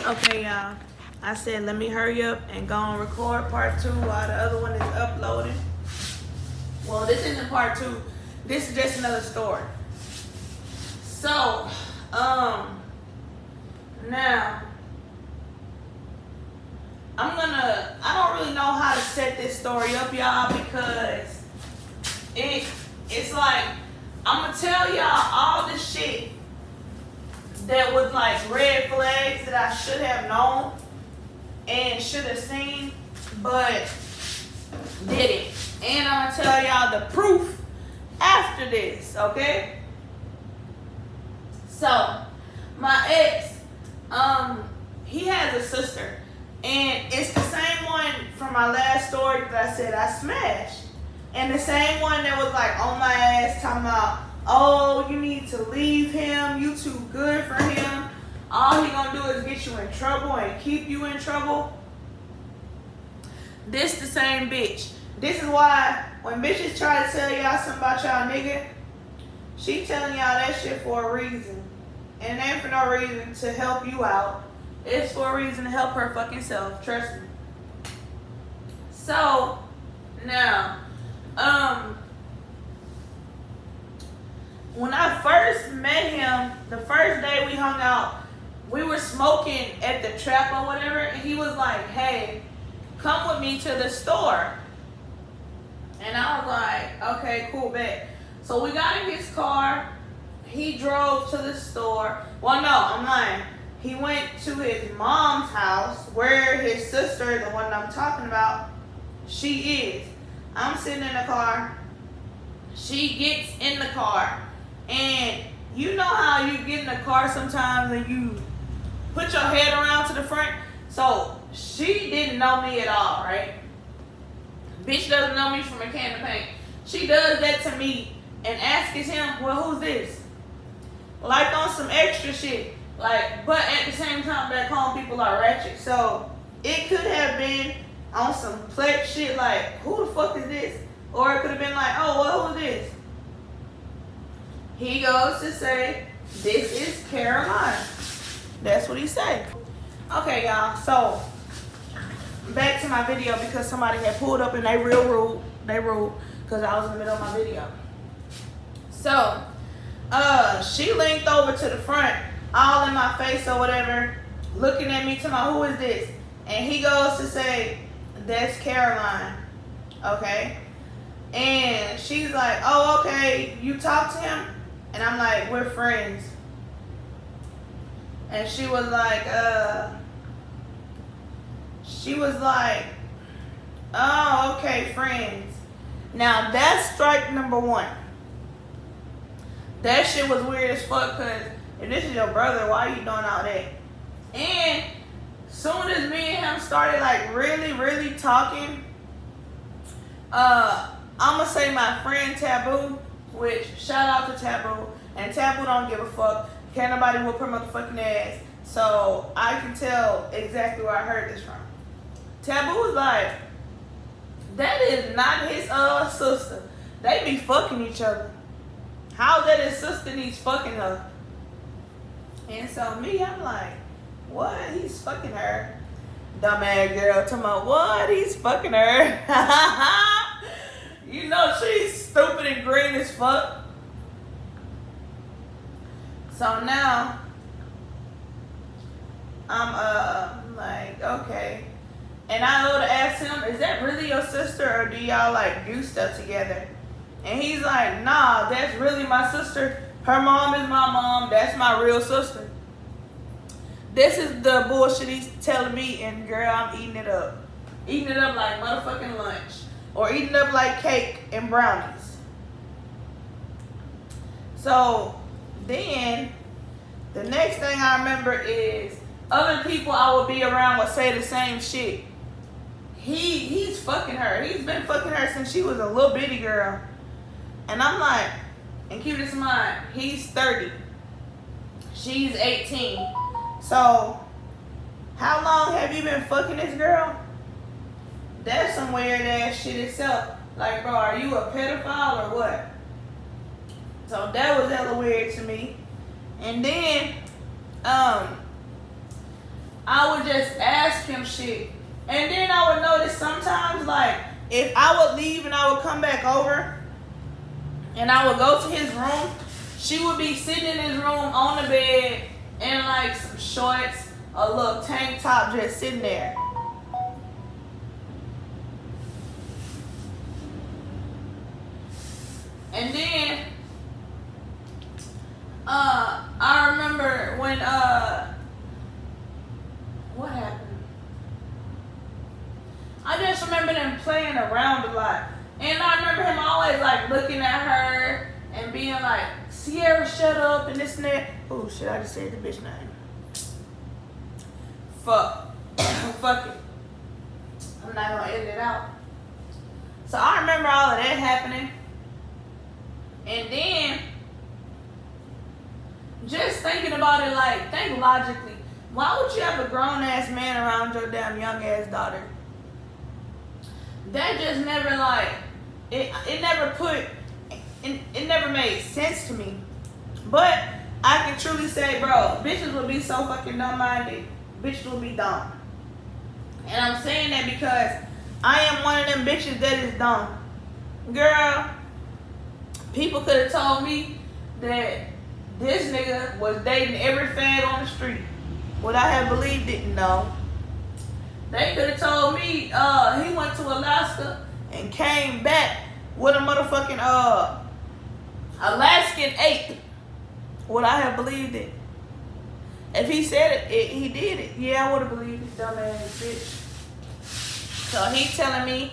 Okay, y'all. I said let me hurry up and go and record part 2 while the other one is uploading. Well, this isn't part 2. This is just another story. So, now I don't really know how to set this story up, y'all, because it's like I'm gonna tell y'all all this shit that was like red flags that I should have known and should have seen, but didn't. And I'm gonna tell y'all the proof after this, okay? So, my ex, he has a sister, and it's the same one from my last story that I said I smashed, and the same one that was like on my ass talking about, oh, you need to leave him, you too good for him, all he gonna do is get you in trouble and keep you in trouble. This the same bitch. This is why when bitches try to tell y'all something about y'all nigga, she telling y'all that shit for a reason. And it ain't for no reason to help you out. It's for a reason to help her fucking self. Trust me. So, now, when I first met him, the first day we hung out, we were smoking at the trap or whatever, and he was like, hey, come with me to the store. And I was like, okay, cool, bet. So we got in his car. He drove to the store. Well, no, I'm lying. He went to his mom's house where his sister, the one I'm talking about, she is. I'm sitting in the car. She gets in the car. And you know how you get in the car sometimes and you put your head around to the front? So she didn't know me at all, right? Bitch doesn't know me from a can of paint. She does that to me and asks him, well, who's this? Like on some extra shit. Like, but at the same time, back home, people are ratchet. So it could have been on some plex shit like, who the fuck is this? Or it could have been like, oh, well, who's this? He goes to say, this is Caroline. That's what he said. Okay, y'all. So back to my video, because somebody had pulled up and they real rude. They rude because I was in the middle of my video. So she leaned over to the front, all in my face or whatever, looking at me, talking about, who is this? And he goes to say, that's Caroline. Okay? And she's like, oh, okay, you talk to him? And I'm like, we're friends. And she was like, oh, okay, friends. Now, that's strike number 1. That shit was weird as fuck, because if this is your brother, why are you doing all that? And soon as me and him started, like, really, really talking, I'm going to say my friend Taboo, which, shout out to Taboo, and Taboo don't give a fuck. Can't nobody whoop her motherfucking ass. So I can tell exactly where I heard this from. Taboo was like, that is not his sister. They be fucking each other. How that his sister needs fucking her? And so me, I'm like, what? He's fucking her. Dumbass girl talking about, what? He's fucking her. You know she's stupid and green as fuck. So now, I'm like, okay. And I go to ask him, is that really your sister, or do y'all like do stuff together? And he's like, nah, that's really my sister. Her mom is my mom. That's my real sister. This is the bullshit he's telling me, and girl, I'm eating it up. Eating it up like motherfucking lunch. Or eating up like cake and brownies. So then, the next thing I remember is other people I would be around would say the same shit. He's fucking her. He's been fucking her since she was a little bitty girl. And I'm like, and keep this in mind, he's 30. She's 18. So, how long have you been fucking this girl? That's some weird ass shit itself. Like, bro, are you a pedophile or what? So that was hella weird to me. And then, I would just ask him shit. And then I would notice sometimes, like, if I would leave and I would come back over and I would go to his room, she would be sitting in his room on the bed in like some shorts, a little tank top, just sitting there. And then I remember when what happened? I just remember them playing around a lot. And I remember him always like looking at her and being like, Sierra, shut up, and this and that. Oh shit, I just said the bitch name. Fuck. Fuck it. I'm not gonna edit it out. So I remember all of that happening. And then just thinking about it, like, think logically. Why would you have a grown ass man around your damn young ass daughter? That just never like it never made sense to me. But I can truly say, bro, bitches will be so fucking dumb-minded. Bitches will be dumb. And I'm saying that because I am one of them bitches that is dumb. Girl, people could have told me that this nigga was dating every fag on the street. Would I have believed it? No. They could have told me he went to Alaska and came back with a motherfucking Alaskan ape. Would I have believed it? If he said it, he did it. Yeah, I would have believed it, dumbass bitch. So he telling me,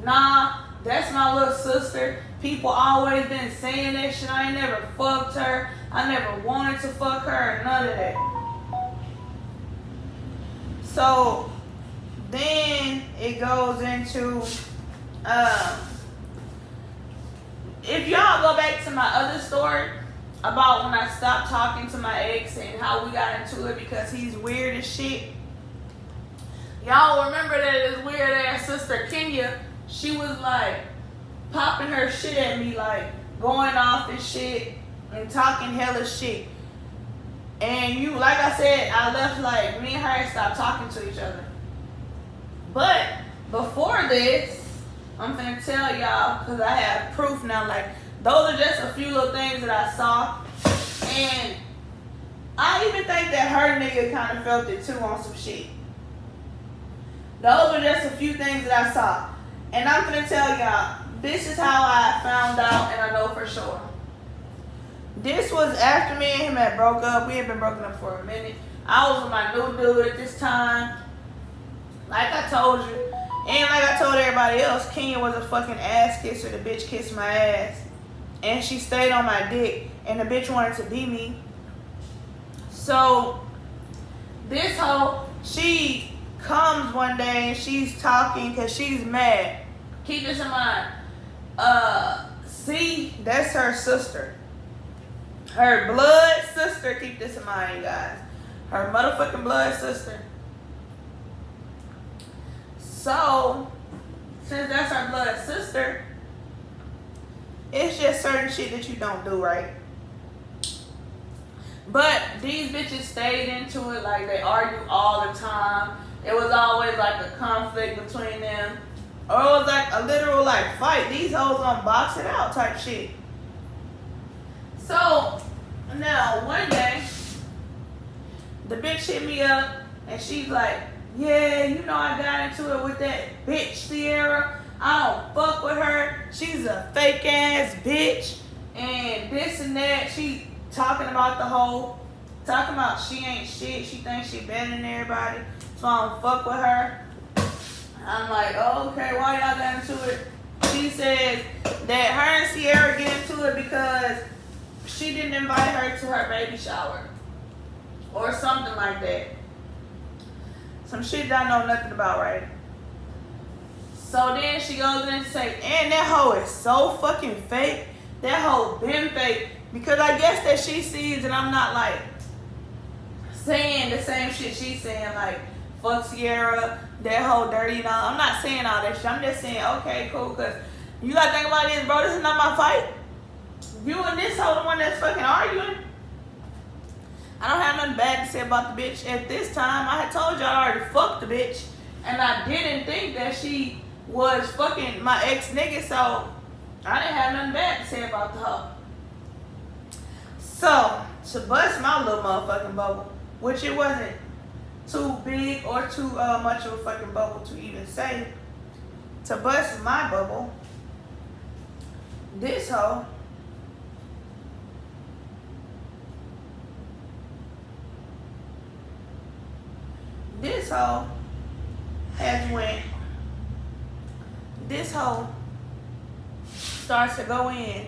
nah, that's my little sister. People always been saying that shit. I ain't never fucked her. I never wanted to fuck her. None of that. So then it goes into if y'all go back to my other story about when I stopped talking to my ex and how we got into it because he's weird as shit. Y'all remember that his weird ass sister Kenya, she was like popping her shit at me, like going off and shit and talking hella shit. And you, like I said, I left like me and her stopped talking to each other. But before this, I'm finna tell y'all, because I have proof now, like, those are just a few little things that I saw. And I even think that her nigga kind of felt it too on some shit. Those are just a few things that I saw. And I'm finna tell y'all, this is how I found out, and I know for sure. This was after me and him had broke up. We had been broken up for a minute. I was with my new dude at this time. Like I told you. And like I told everybody else, Kenya was a fucking ass kisser. The bitch kissed my ass. And she stayed on my dick. And the bitch wanted to be me. So, this hoe, she comes one day and she's talking because she's mad. Keep this in mind. See, that's her sister. Her blood sister, keep this in mind, you guys. Her motherfucking blood sister. So, since that's her blood sister, it's just certain shit that you don't do, right? But these bitches stayed into it, like they argue all the time. It was always like a conflict between them. Or it was like a literal like fight. These hoes gonna box it out type shit. So, now one day, the bitch hit me up and she's like, yeah, you know I got into it with that bitch Sierra. I don't fuck with her. She's a fake ass bitch. And this and that. She talking about the whole, talking about she ain't shit. She thinks she better than everybody. So I don't fuck with her. I'm like, oh, okay, why y'all got into it? She says that her and Sierra get into it because she didn't invite her to her baby shower. Or something like that. Some shit that I know nothing about, right? So then she goes in and say, and that hoe is so fucking fake. That hoe been fake. Because I guess that she sees that I'm not like saying the same shit she's saying, like, fuck Sierra, that hoe dirty and all. I'm not saying all that shit. I'm just saying, okay, cool, because you gotta think about this, bro. This is not my fight. You and this hoe the one that's fucking arguing. I don't have nothing bad to say about the bitch. At this time, I had told y'all I already fucked the bitch. And I didn't think that she was fucking my ex nigga, so I didn't have nothing bad to say about her. So, to bust my little motherfucking bubble, which it wasn't too big or too much of a fucking bubble to even say, to bust my bubble, this hoe has went, this hoe starts to go in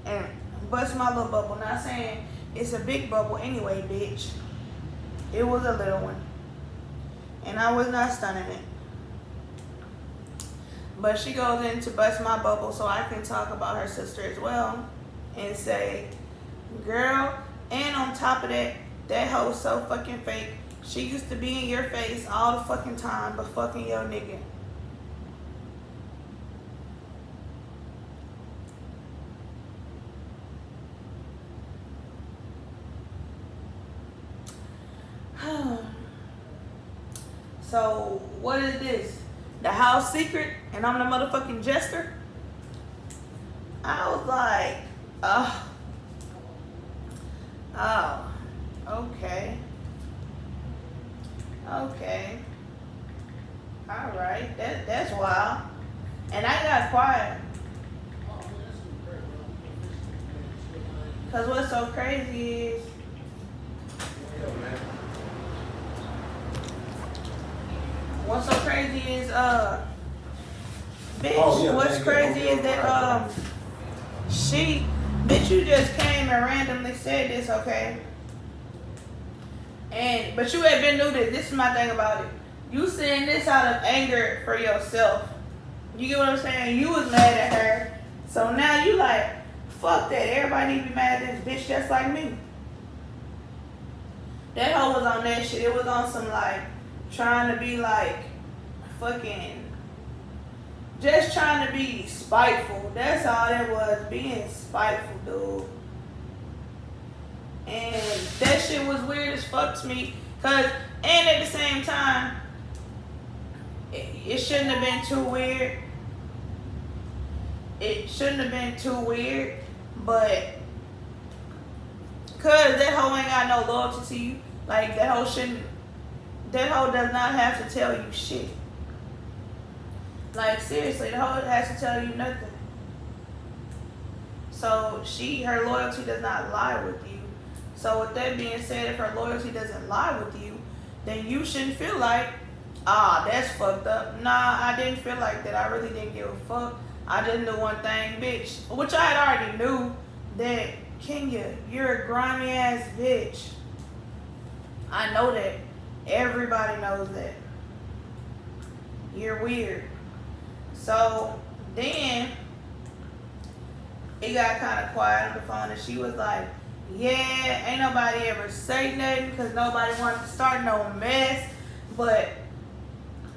and bust my little bubble. Not saying it's a big bubble anyway, bitch. It was a little one. And I was not stunning it. But she goes in to bust my bubble so I can talk about her sister as well. And say, girl, and on top of that, that hoe's so fucking fake. She used to be in your face all the fucking time, but fucking your nigga. So, what is this? The house secret, and I'm the motherfucking jester? I was like, oh, okay. Okay. Alright, that's wild. And I got quiet. Cause what's so crazy is bitch, what's crazy is that bitch, you just came and randomly said this, okay? But you had been new to this is my thing about it. You saying this out of anger for yourself. You get what I'm saying? You was mad at her. So now you like, fuck that. Everybody need to be mad at this bitch just like me. That hoe was on that shit. It was on some like, trying to be like, fucking, just trying to be spiteful. That's all it was, being spiteful, dude. And that shit was weird as fuck to me. And at the same time, it shouldn't have been too weird. It shouldn't have been too weird. But, cause that hoe ain't got no loyalty to you. Like, that hoe does not have to tell you shit. Like, seriously, the hoe has to tell you nothing. So, her loyalty does not lie with you. So with that being said, if her loyalty doesn't lie with you, then you shouldn't feel like, that's fucked up. Nah, I didn't feel like that. I really didn't give a fuck. I just knew one thing, bitch. Which I had already knew, that Kenya, you're a grimy ass bitch. I know that. Everybody knows that. You're weird. So then it got kind of quiet on the phone and she was like, yeah, ain't nobody ever say nothing because nobody wanted to start no mess. But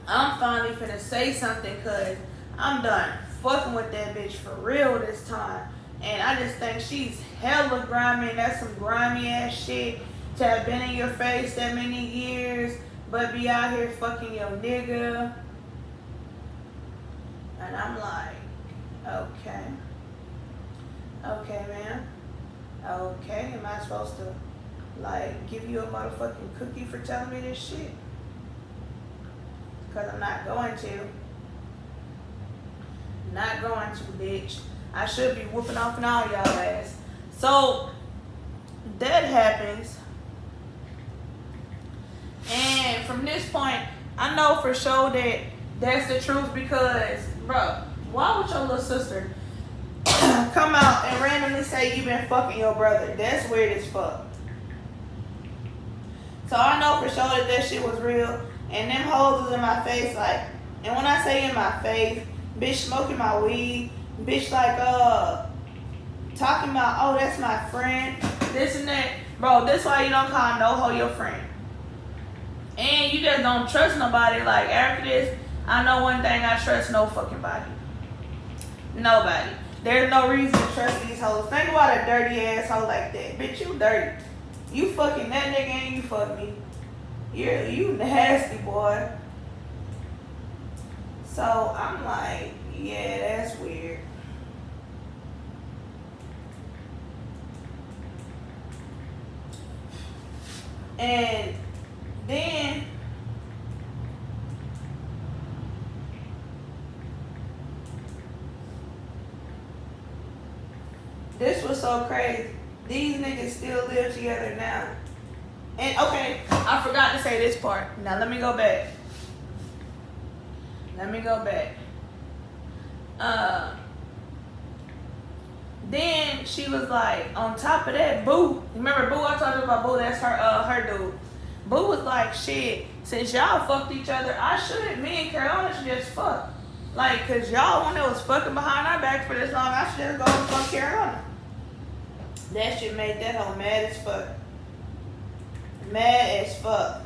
I'm finally finna say something because I'm done fucking with that bitch for real this time. And I just think she's hella grimy and that's some grimy ass shit to have been in your face that many years but be out here fucking your nigga. And I'm like, okay. Okay, man. Okay, am I supposed to, like, give you a motherfucking cookie for telling me this shit? Because I'm not going to. Not going to, bitch. I should be whooping off on all y'all ass. So, that happens. And from this point, I know for sure that that's the truth because, bro, why would your little sister come out and randomly say you been fucking your brother? That's weird as fuck. So I know for sure that shit was real. And them hoes was in my face like, and when I say in my face, bitch smoking my weed, bitch like talking about, oh that's my friend, this and that. Bro, this why you don't call no hoe your friend. And you just don't trust nobody. Like after this, I know one thing, I trust no fucking body. Nobody. There's no reason to trust these hoes. Think about a dirty ass hoe like that. Bitch, you dirty. You fucking that nigga and you fuck me. You nasty, boy. So I'm like, yeah, that's weird. And then this was so crazy. These niggas still live together now. And okay, I forgot to say this part. Now let me go back. Then she was like, on top of that, Boo. Remember Boo? I told you about Boo. That's her dude. Boo was like, shit, since y'all fucked each other, me and Carolina should just fuck. Like, cause y'all one that was fucking behind our back for this long, I should just go and fuck Carolina. That shit made that hoe mad as fuck. Mad as fuck.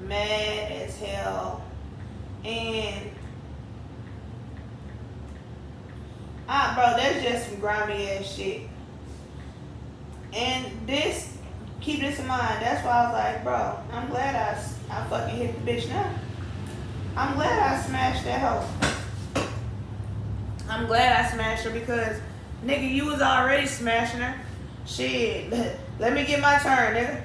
Mad as hell. And bro, that's just some grimy ass shit. And this, keep this in mind, that's why I was like, bro, I'm glad I fucking hit the bitch now. I'm glad I smashed that hoe. I'm glad I smashed her because, nigga, you was already smashing her. Shit, let me get my turn, nigga.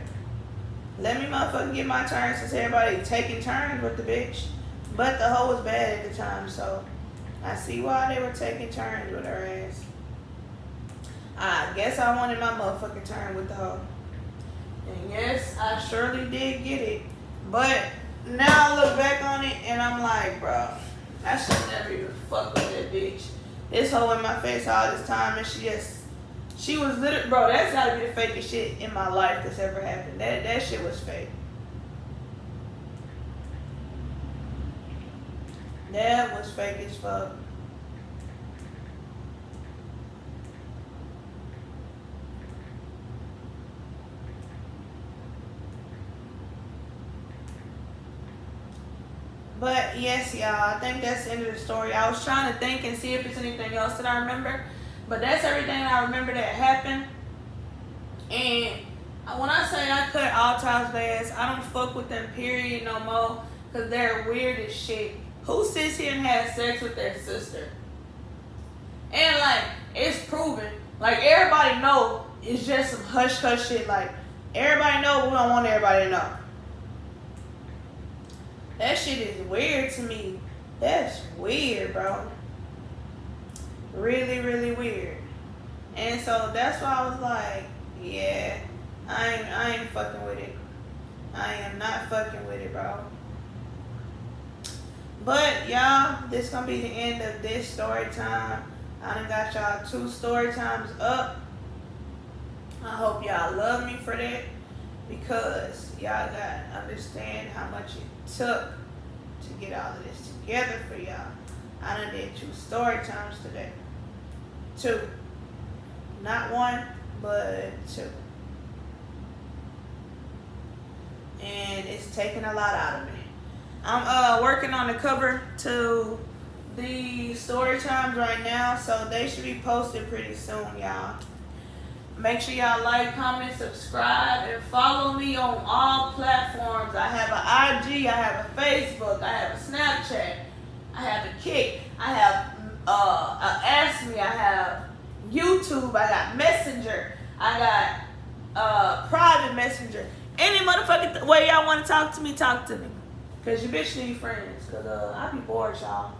Let me motherfucking get my turn since everybody taking turns with the bitch. But the hoe was bad at the time, so I see why they were taking turns with her ass. I guess I wanted my motherfucking turn with the hoe. And yes, I surely did get it. But now I look back on it and I'm like, bro, I should never even fuck with that bitch. This hoe in my face all this time and she was literally, bro, that's gotta be the fakest shit in my life that's ever happened. That shit was fake. That was fake as fuck. But yes, y'all, I think that's the end of the story. I was trying to think and see if there's anything else that I remember. But that's everything I remember that happened. And when I say I cut all ties with their ass, I don't fuck with them period no more. Because they're weird as shit. Who sits here and has sex with their sister? And like, it's proven. Like, everybody know it's just some hush hush shit. Like, everybody know, but we don't want everybody to know. That shit is weird to me. That's weird, bro. Really, really weird. And so that's why I was like, yeah, I ain't fucking with it. I am not fucking with it, bro. But y'all, this gonna be the end of this story time. I done got y'all 2 story times up. I hope y'all love me for that, because y'all gotta understand how much it took to get all of this together for y'all. I done did 2 story times today. 2. Not 1, but 2. And it's taking a lot out of me. I'm working on the cover to the story times right now, so they should be posted pretty soon, y'all. Make sure y'all like, comment, subscribe, and follow me on all platforms. I have an IG, I have a Facebook, I have a Snapchat, I have a Kick, I have Ask Me, I have YouTube, I got Messenger, I got private Messenger. Any motherfucking way y'all want to talk to me, talk to me. Because your bitch need friends. Because I be bored, y'all.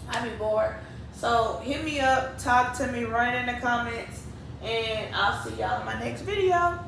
I be bored. So hit me up, talk to me, write in the comments, and I'll see y'all in my next video.